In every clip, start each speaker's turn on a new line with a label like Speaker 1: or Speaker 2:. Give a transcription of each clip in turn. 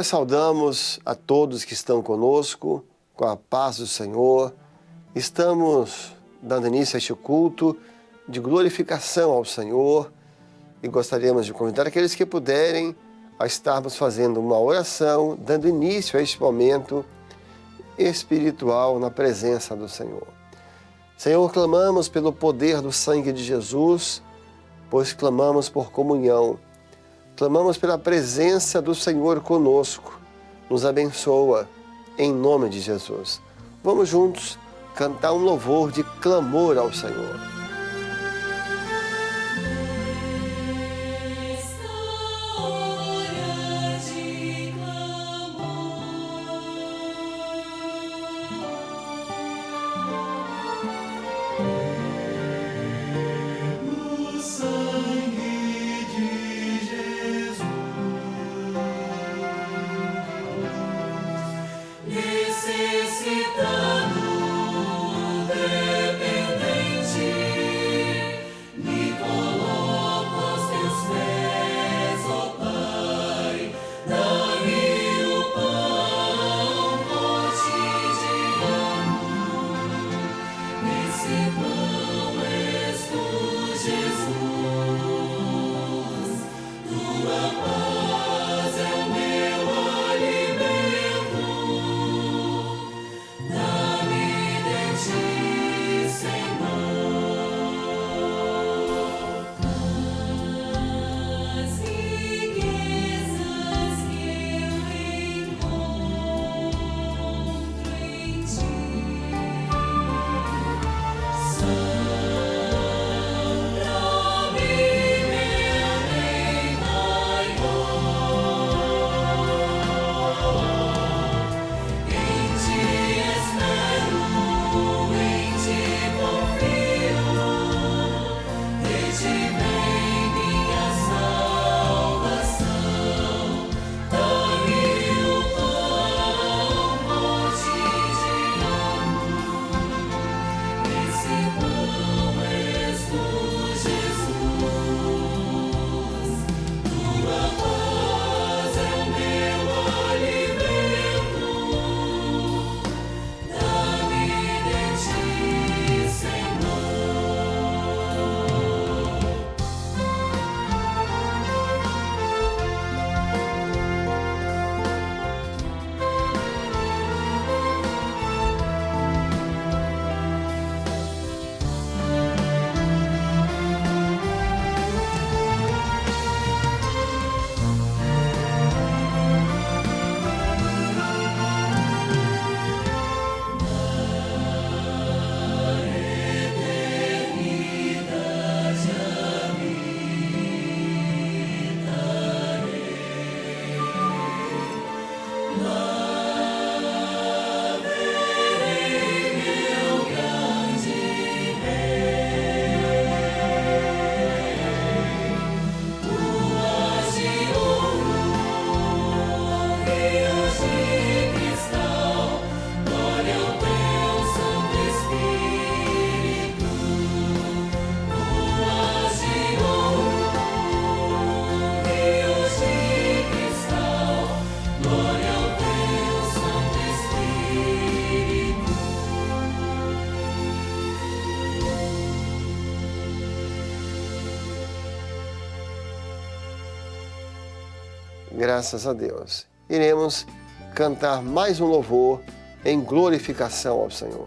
Speaker 1: Nós saudamos a todos que estão conosco, com a paz do Senhor. Estamos dando início a este culto de glorificação ao Senhor e gostaríamos de convidar aqueles que puderem a estarmos fazendo uma oração, dando início a este momento espiritual na presença do Senhor. Senhor, clamamos pelo poder do sangue de Jesus, pois clamamos por comunhão. Clamamos pela presença do Senhor conosco. Nos abençoa, em nome de Jesus. Vamos juntos cantar um louvor de clamor ao Senhor. Graças a Deus. Iremos cantar mais um louvor em glorificação ao Senhor.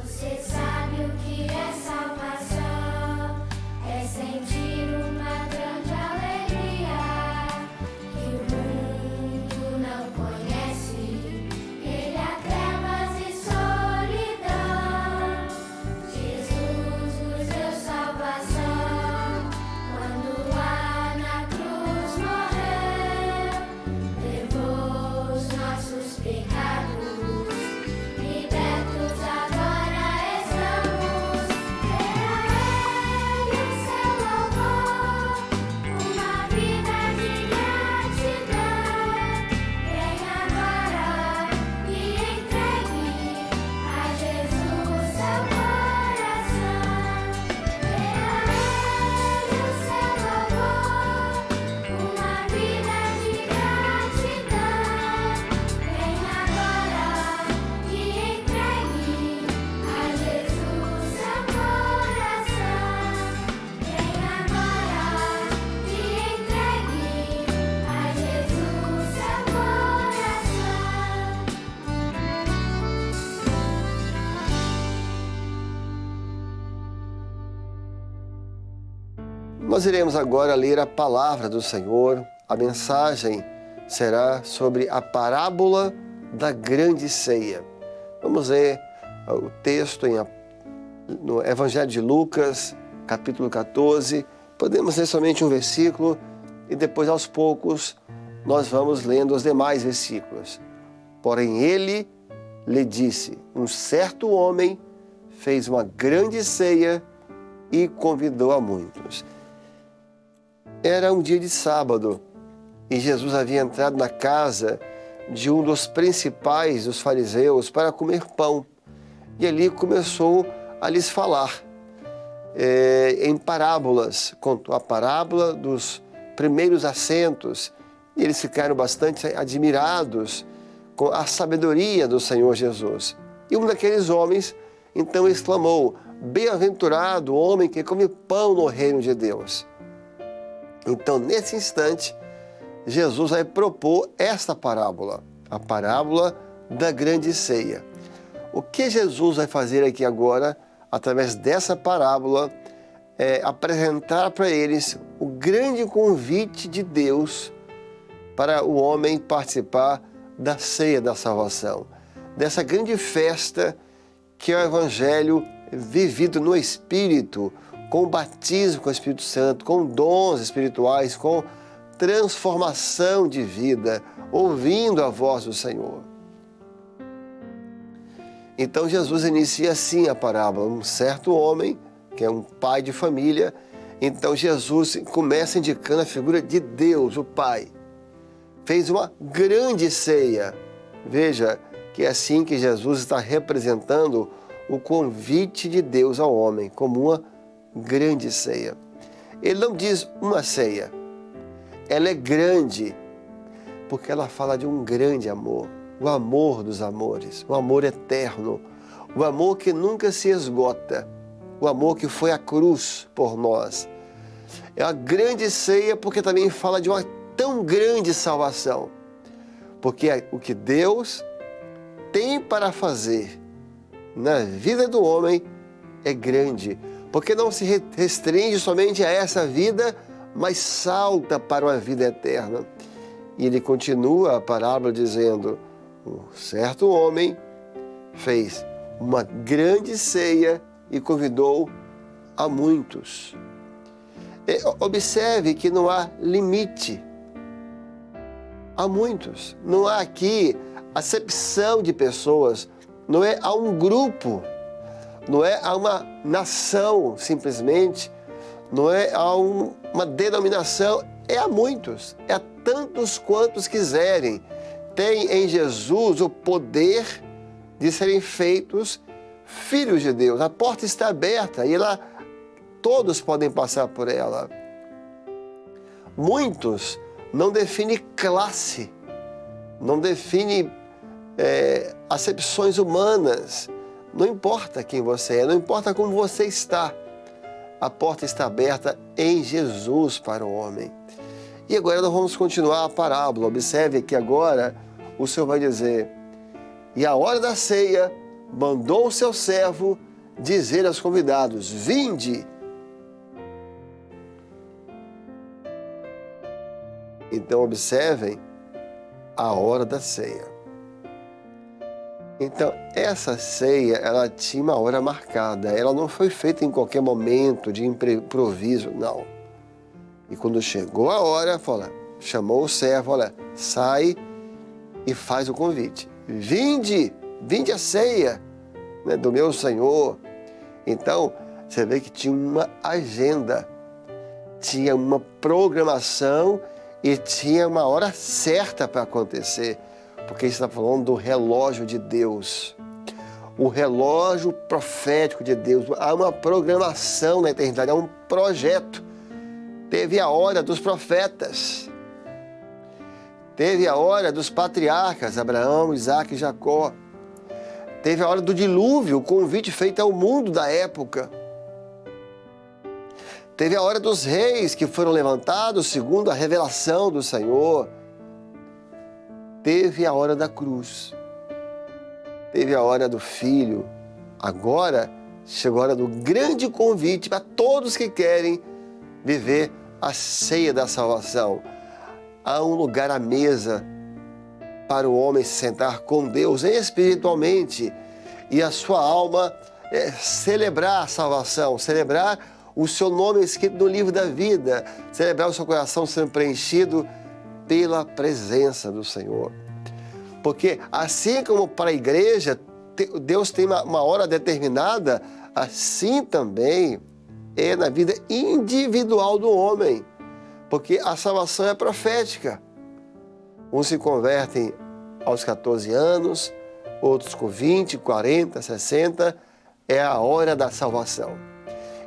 Speaker 2: Você sabe o que é salvação, é sentir uma grande alegria que o mundo não conhece, ele há trevas e solidão. Jesus nos deu salvação, quando lá na cruz morreu, levou os nossos pecados, libertos agora.
Speaker 1: Nós iremos agora ler a palavra do Senhor. A mensagem será sobre a parábola da grande ceia. Vamos ler o texto no Evangelho de Lucas, capítulo 14. Podemos ler somente um versículo e depois, aos poucos, nós vamos lendo os demais versículos. Porém, ele lhe disse: um certo homem fez uma grande ceia e convidou a muitos. Era um dia de sábado e Jesus havia entrado na casa de um dos principais dos fariseus para comer pão. E ali começou a lhes falar em parábolas. Contou a parábola dos primeiros assentos e eles ficaram bastante admirados com a sabedoria do Senhor Jesus. E um daqueles homens então exclamou: bem-aventurado o homem que come pão no reino de Deus. Então, nesse instante, Jesus vai propor esta parábola, a parábola da grande ceia. O que Jesus vai fazer aqui agora, através dessa parábola, é apresentar para eles o grande convite de Deus para o homem participar da ceia da salvação, dessa grande festa que é o Evangelho vivido no Espírito, com o batismo com o Espírito Santo, com dons espirituais, com transformação de vida, ouvindo a voz do Senhor. Então Jesus inicia assim a parábola. Um certo homem, que é um pai de família, então Jesus começa indicando a figura de Deus, o Pai. Fez uma grande ceia. Veja que é assim que Jesus está representando o convite de Deus ao homem, como uma grande ceia. Ele não diz uma ceia. Ela é grande, porque ela fala de um grande amor, o amor dos amores, o amor eterno, o amor que nunca se esgota, o amor que foi à cruz por nós. É uma grande ceia porque também fala de uma tão grande salvação, porque o que Deus tem para fazer na vida do homem é grande, porque não se restringe somente a essa vida, mas salta para uma vida eterna. E ele continua a parábola dizendo: um certo homem fez uma grande ceia e convidou a muitos. Observe que não há limite. Há muitos. Não há aqui acepção de pessoas. Não é a um grupo. Não é a uma nação, simplesmente. Não é a uma denominação. É a muitos. É a tantos quantos quiserem. Tem em Jesus o poder de serem feitos filhos de Deus. A porta está aberta e lá todos podem passar por ela. Muitos não define classe, não define acepções humanas. Não importa quem você é, não importa como você está. A porta está aberta em Jesus para o homem. E agora nós vamos continuar a parábola. Observe que agora o Senhor vai dizer: e à hora da ceia, mandou o seu servo dizer aos convidados: vinde. Então observem a hora da ceia. Então essa ceia, ela tinha uma hora marcada. Ela não foi feita em qualquer momento de improviso, não. E quando chegou a hora, chamou o servo: olha, sai e faz o convite. Vinde à ceia, né, do meu Senhor. Então, você vê que tinha uma agenda, tinha uma programação e tinha uma hora certa para acontecer, porque está falando do relógio de Deus, o relógio profético de Deus. Há uma programação na eternidade, há um projeto. Teve a hora dos profetas, teve a hora dos patriarcas, Abraão, Isaac e Jacó. Teve a hora do dilúvio, o convite feito ao mundo da época. Teve a hora dos reis que foram levantados segundo a revelação do Senhor. Teve a hora da cruz. Teve a hora do Filho. Agora chegou a hora do grande convite para todos que querem viver a ceia da salvação. Há um lugar à mesa para o homem se sentar com Deus espiritualmente e a sua alma celebrar a salvação, celebrar o seu nome escrito no livro da vida, celebrar o seu coração sendo preenchido pela presença do Senhor. Porque assim como para a igreja Deus tem uma hora determinada, assim também é na vida individual do homem. Porque a salvação é profética. Uns se convertem aos 14 anos, outros com 20, 40, 60. É a hora da salvação.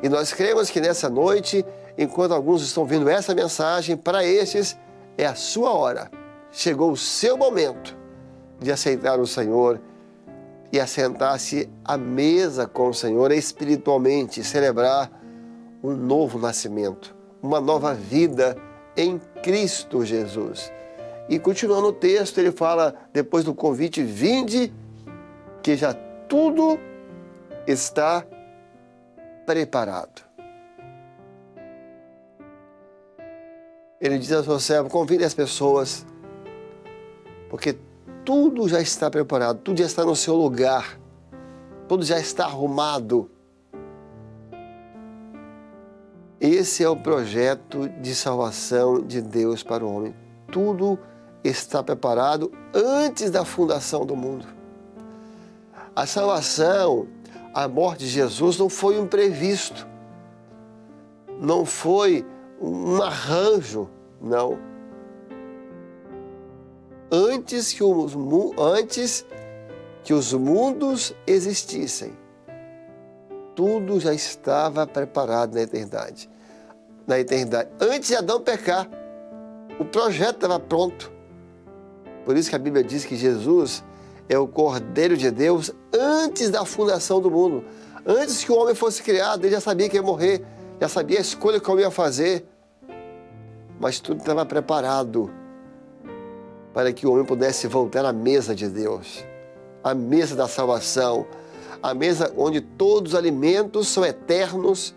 Speaker 1: E nós cremos que nessa noite, enquanto alguns estão ouvindo essa mensagem, para estes é a sua hora. Chegou o seu momento de aceitar o Senhor e assentar-se à mesa com o Senhor espiritualmente, celebrar um novo nascimento, uma nova vida em Cristo Jesus. E continuando o texto, ele fala, depois do convite, vinde, que já tudo está preparado. Ele diz ao seu servo, convide as pessoas, porque tudo já está preparado, tudo já está no seu lugar, tudo já está arrumado. Esse é o projeto de salvação de Deus para o homem. Tudo está preparado antes da fundação do mundo. A salvação, a morte de Jesus não foi um imprevisto, não foi um arranjo, não. Antes que os mundos existissem, tudo já estava preparado na eternidade. Na eternidade. Antes de Adão pecar, o projeto estava pronto. Por isso que a Bíblia diz que Jesus é o Cordeiro de Deus antes da fundação do mundo. Antes que o homem fosse criado, ele já sabia que ia morrer, já sabia a escolha que o homem ia fazer. Mas tudo estava preparado para que o homem pudesse voltar à mesa de Deus, à mesa da salvação, a mesa onde todos os alimentos são eternos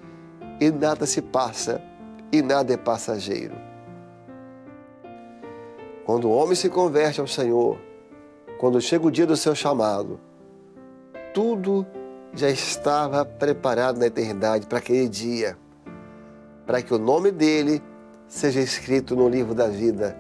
Speaker 1: e nada se passa e nada é passageiro. Quando o homem se converte ao Senhor, quando chega o dia do seu chamado, tudo já estava preparado na eternidade para aquele dia, para que o nome dele seja escrito no livro da vida.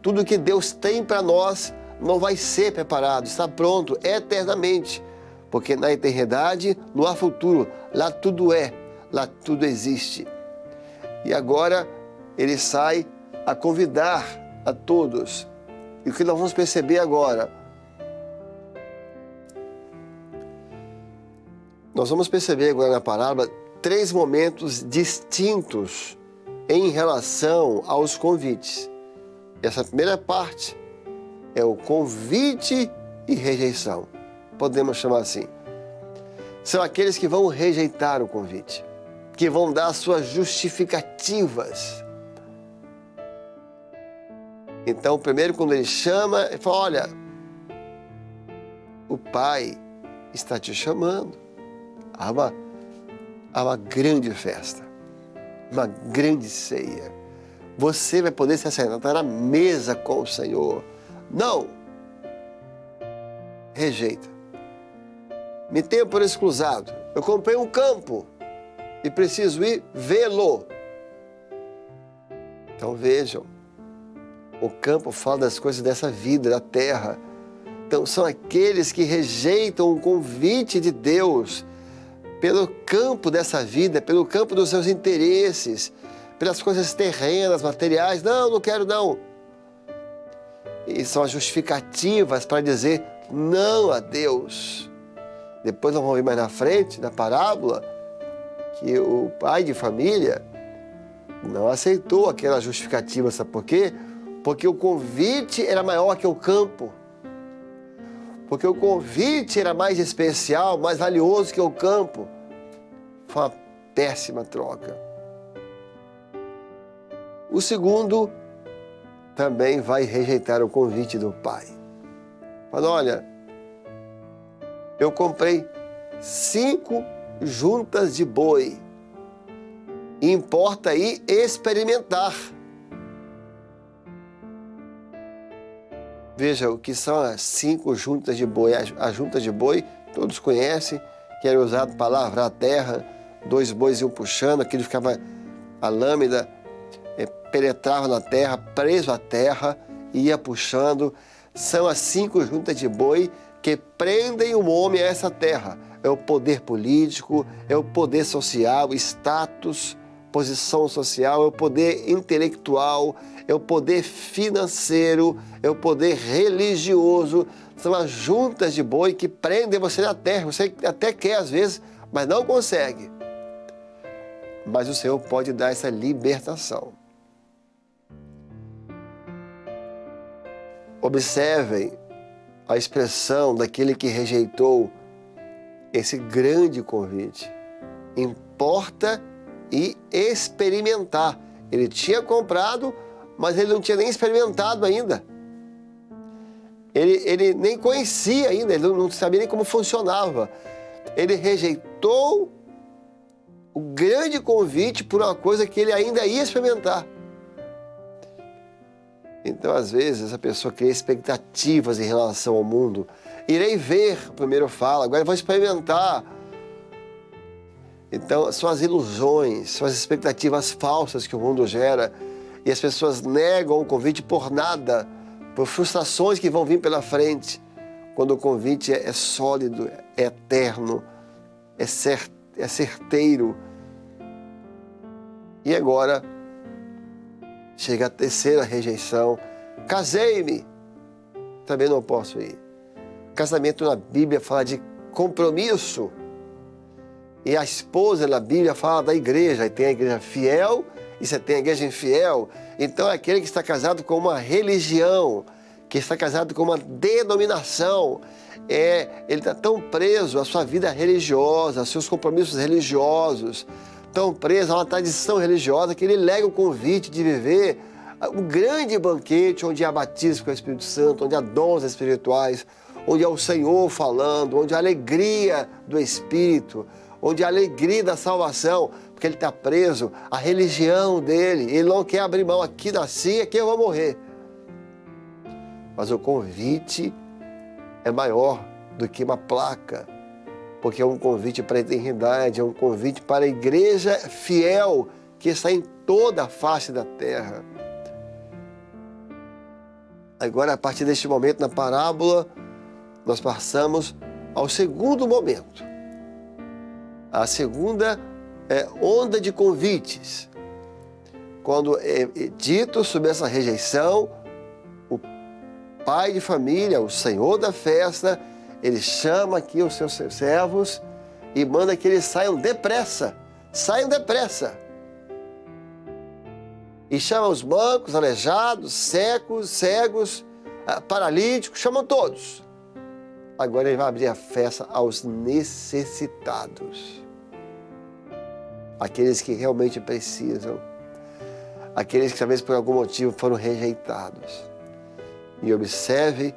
Speaker 1: Tudo que Deus tem para nós não vai ser preparado, está pronto eternamente. Porque na eternidade não há futuro, lá tudo é, lá tudo existe. E agora ele sai a convidar a todos. E o que nós vamos perceber agora? Nós vamos perceber agora na parábola 3 momentos distintos em relação aos convites. Essa primeira parte é o convite e rejeição. Podemos chamar assim. São aqueles que vão rejeitar o convite, que vão dar suas justificativas. Então, primeiro, quando ele chama, ele fala, olha, o Pai está te chamando. Há uma grande festa, uma grande ceia. Você vai poder se assentar à mesa com o Senhor. Não! Rejeita. Me tenho por exclusado. Eu comprei um campo e preciso ir vê-lo. Então vejam, o campo fala das coisas dessa vida, da terra. Então são aqueles que rejeitam o convite de Deus pelo campo dessa vida, pelo campo dos seus interesses, pelas coisas terrenas, materiais. Não, não quero não. E são as justificativas para dizer não a Deus. Depois nós vamos ver mais na frente, na parábola, que o pai de família não aceitou aquela justificativa. Sabe por quê? Porque o convite era maior que o campo. Porque o convite era mais especial, mais valioso que o campo. Foi uma péssima troca. O segundo também vai rejeitar o convite do pai. Fala, olha, eu comprei 5 juntas de boi Importa aí experimentar. Veja o que são as 5 juntas de boi. As juntas de boi, todos conhecem, que era usado para lavrar a terra. 2 bois iam puxando, aquilo ficava, a lâmina penetrava na terra, preso à terra, e ia puxando. São as 5 juntas de boi que prendem o homem a essa terra. É o poder político, é o poder social, status, posição social, é o poder intelectual, é o poder financeiro, é o poder religioso. São as juntas de boi que prendem você na terra. Você até quer às vezes, mas não consegue. Mas o Senhor pode dar essa libertação. Observem a expressão daquele que rejeitou esse grande convite. Importa e experimentar. Ele tinha comprado, mas ele não tinha nem experimentado ainda. Ele nem conhecia ainda, ele não sabia nem como funcionava. Ele rejeitou o grande convite por uma coisa que ele ainda ia experimentar. Então, às vezes, a pessoa cria expectativas em relação ao mundo. Irei ver, primeiro fala, agora vou experimentar. Então, são as ilusões, são as expectativas falsas que o mundo gera. E as pessoas negam o convite por nada, por frustrações que vão vir pela frente. Quando o convite é sólido, é eterno, é certeiro. E agora chega a terceira rejeição. Casei-me, também não posso ir. Casamento na Bíblia fala de compromisso. E a esposa na Bíblia fala da igreja. E tem a igreja fiel e você tem a igreja infiel. Então é aquele que está casado com uma religião, que está casado com uma denominação. Ele está tão preso à sua vida religiosa, aos seus compromissos religiosos, tão preso a uma tradição religiosa, que ele nega o convite de viver um grande banquete onde há batismo com o Espírito Santo, onde há dons espirituais, onde há o Senhor falando, onde há alegria do Espírito, onde há alegria da salvação, porque ele está preso à religião dele. Ele não quer abrir mão. Aqui nasci, aqui eu vou morrer. Mas o convite é maior do que uma placa, porque é um convite para a eternidade, é um convite para a igreja fiel que está em toda a face da terra. Agora, a partir deste momento na parábola, nós passamos ao segundo momento. A segunda onda de convites. Quando é dito sobre essa rejeição, o pai de família, o senhor da festa, ele chama aqui os seus servos e manda que eles saiam depressa. Saiam depressa. E chama os mancos, aleijados, cegos, paralíticos, chamam todos. Agora ele vai abrir a festa aos necessitados. Aqueles que realmente precisam. Aqueles que talvez por algum motivo foram rejeitados. E observe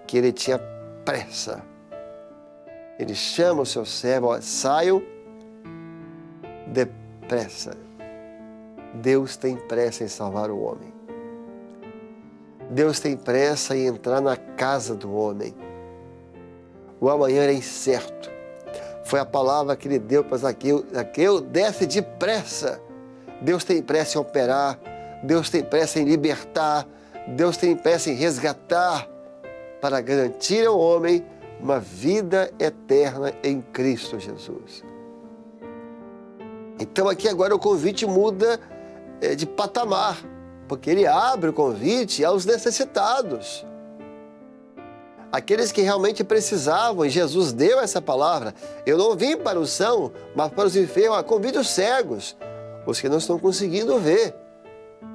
Speaker 1: que ele tinha pressa. Ele chama o seu servo, saiam depressa. Deus tem pressa em salvar o homem. Deus tem pressa em entrar na casa do homem. O amanhã é incerto. Foi a palavra que ele deu para Zaqueu. Zaqueu, desce depressa. Deus tem pressa em operar. Deus tem pressa em libertar. Deus tem pressa em resgatar para garantir ao homem uma vida eterna em Cristo Jesus. Então aqui agora o convite muda de patamar, porque ele abre o convite aos necessitados. Aqueles que realmente precisavam, e Jesus deu essa palavra. Eu não vim para os sãos, mas para os enfermos. Convide os cegos, os que não estão conseguindo ver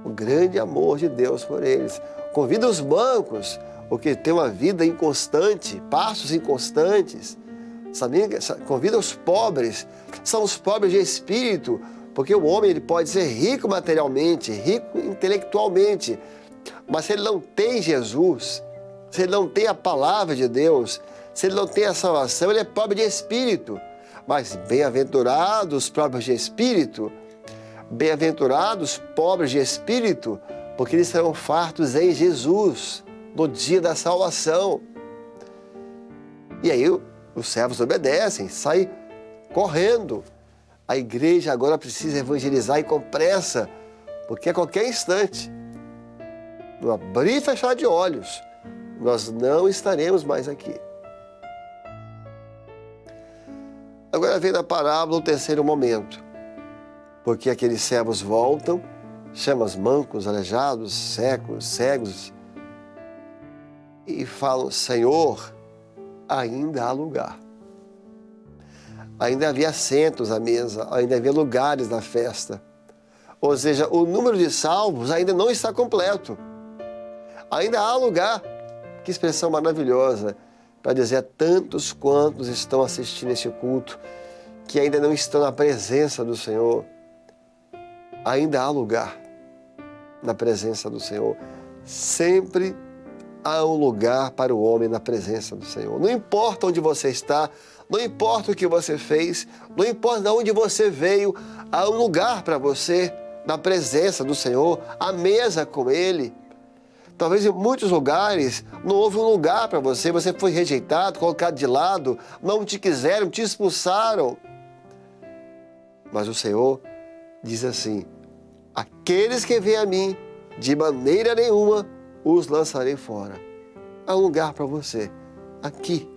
Speaker 1: o grande amor de Deus por eles. Convida os mancos, o que tem uma vida inconstante, passos inconstantes. Convida os pobres, são os pobres de espírito, porque o homem ele pode ser rico materialmente, rico intelectualmente, mas se ele não tem Jesus, se ele não tem a palavra de Deus, se ele não tem a salvação, ele é pobre de espírito. Mas bem-aventurados os pobres de espírito, Bem-aventurados pobres de espírito, porque eles serão fartos em Jesus, no dia da salvação. E aí os servos obedecem, saem correndo. A igreja agora precisa evangelizar e com pressa, porque a qualquer instante, no abrir e fechar de olhos, nós não estaremos mais aqui. Agora vem na parábola o terceiro momento, porque aqueles servos voltam, chamam os mancos, aleijados, cegos, e falam: Senhor, ainda há lugar. Ainda havia assentos à mesa, ainda havia lugares na festa. Ou seja, o número de salvos ainda não está completo. Ainda há lugar. Que expressão maravilhosa para dizer a tantos quantos estão assistindo este culto, que ainda não estão na presença do Senhor. Ainda há lugar na presença do Senhor. Sempre há um lugar para o homem na presença do Senhor. Não importa onde você está, não importa o que você fez, não importa de onde você veio, há um lugar para você na presença do Senhor, à mesa com Ele. Talvez em muitos lugares não houve um lugar para você, você foi rejeitado, colocado de lado, não te quiseram, te expulsaram. Mas o Senhor diz assim: aqueles que vêm a mim, de maneira nenhuma os lançarei fora. Há um lugar para você, aqui,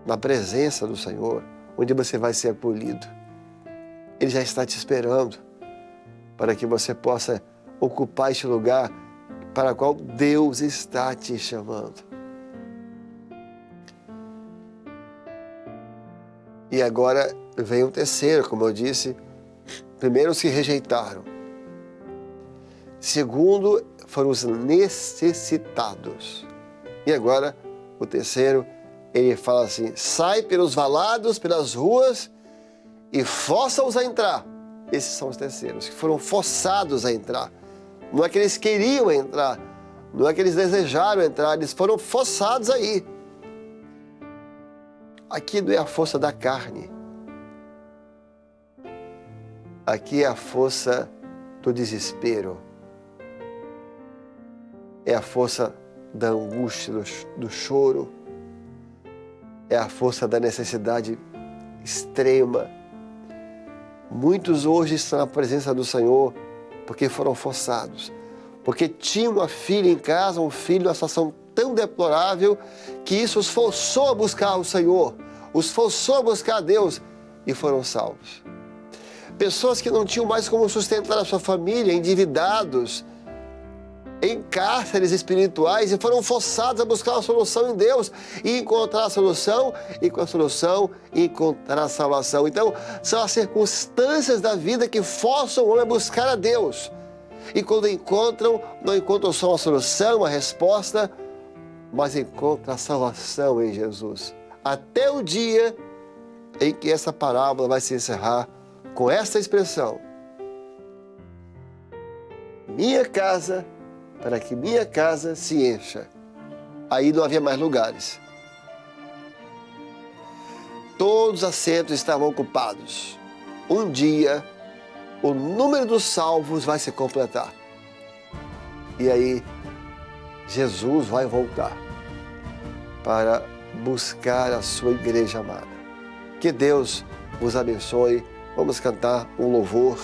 Speaker 1: na presença do Senhor, onde você vai ser acolhido. Ele já está te esperando para que você possa ocupar este lugar para o qual Deus está te chamando. E agora vem o terceiro, como eu disse. Primeiro, os que rejeitaram. Segundo, foram os necessitados. E agora, o terceiro, ele fala assim: sai pelos valados, pelas ruas e força-os a entrar. Esses são os terceiros, que foram forçados a entrar. Não é que eles queriam entrar, não é que eles desejaram entrar, eles foram forçados a ir. Aqui não é a força da carne. Aqui é a força do desespero. É a força da angústia, do choro. É a força da necessidade extrema. Muitos hoje estão na presença do Senhor porque foram forçados. Porque tinham uma filha em casa, um filho numa situação tão deplorável, que isso os forçou a buscar o Senhor, os forçou a buscar a Deus e foram salvos. Pessoas que não tinham mais como sustentar a sua família, endividados, em cárceres espirituais, e foram forçados a buscar a solução em Deus e encontrar a solução, e com a solução encontrar a salvação. Então, são as circunstâncias da vida que forçam o homem a buscar a Deus. E quando encontram, não encontram só uma solução, uma resposta, mas encontram a salvação em Jesus. Até o dia em que essa parábola vai se encerrar com esta expressão: minha casa, para que minha casa se encha. Aí não havia mais lugares. Todos os assentos estavam ocupados. Um dia, o número dos salvos vai se completar. E aí, Jesus vai voltar para buscar a sua igreja amada. Que Deus vos abençoe. Vamos cantar um louvor.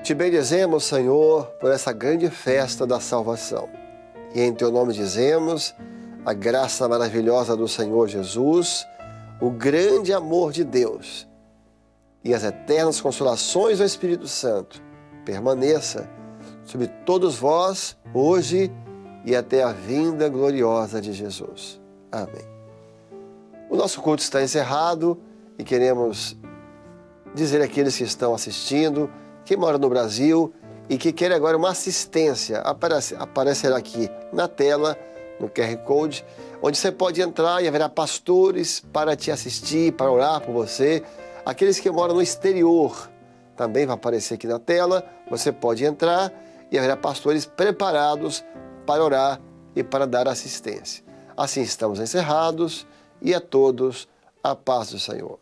Speaker 1: Te bendizemos, Senhor, por essa grande festa da salvação. E em Teu nome dizemos a graça maravilhosa do Senhor Jesus, o grande amor de Deus e as eternas consolações do Espírito Santo permaneça sobre todos vós, hoje e até a vinda gloriosa de Jesus. Amém. O nosso culto está encerrado e queremos dizer àqueles que estão assistindo, quem mora no Brasil e que quer agora uma assistência, aparecerá aqui na tela, no QR Code, onde você pode entrar e haverá pastores para te assistir, para orar por você. Aqueles que moram no exterior, também vai aparecer aqui na tela, você pode entrar e haverá pastores preparados para orar e para dar assistência. Assim estamos encerrados e a todos a paz do Senhor.